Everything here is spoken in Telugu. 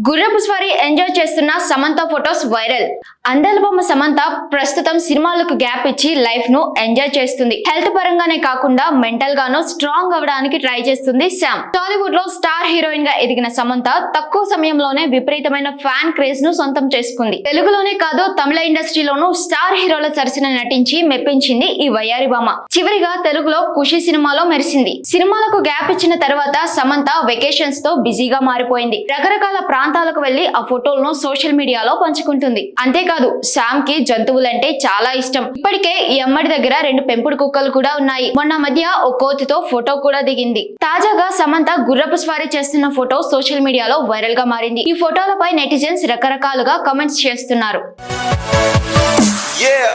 గుర్రపు స్వారీ ఎంజాయ్ చేస్తున్న సమంత ఫొటోస్ వైరల్. అందల బొమ్మ సమంత ప్రస్తుతం సినిమాలకు గ్యాప్ ఇచ్చి లైఫ్ ను ఎంజాయ్ చేస్తుంది. హెల్త్ పరంగానే కాకుండా మెంటల్ గాను స్ట్రాంగ్ అవ్వడానికి ట్రై చేస్తుంది శామ్. టాలీవుడ్ లో స్టార్ హీరోయిన్ గా ఎదిగిన సమంత తక్కువ సమయంలోనే విపరీతమైన ఫ్యాన్ క్రేజ్ ను సొంతం చేసుకుంది. తెలుగులోనే కాదు తమిళ ఇండస్ట్రీలోనూ స్టార్ హీరోల సరసన నటించి మెప్పించింది ఈ వయ్యారి భామ. చివరిగా తెలుగులో ఖుషి సినిమాలో మెరిసింది. సినిమాలకు గ్యాప్ ఇచ్చిన తర్వాత సమంత వెకేషన్స్ తో బిజీగా మారిపోయింది. రకరకాల ప్రాంతాలకు వెళ్లి ఆ ఫోటోలను సోషల్ మీడియాలో పంచుకుంటుంది. అంతేకాదు శామ్ కి జంతువులంటే చాలా ఇష్టం. ఇప్పటికే ఈ అమ్మడి దగ్గర 2 పెంపుడు కుక్కలు కూడా ఉన్నాయి. మొన్న మధ్య ఓ కోతితో ఫోటో కూడా దిగింది. తాజాగా సమంత గుర్రపు స్వారీ చేస్తున్న ఫోటో సోషల్ మీడియాలో వైరల్ గా మారింది. ఈ ఫోటోలపై నెటిజన్స్ రకరకాలుగా కామెంట్స్ చేస్తున్నారు. Yeah.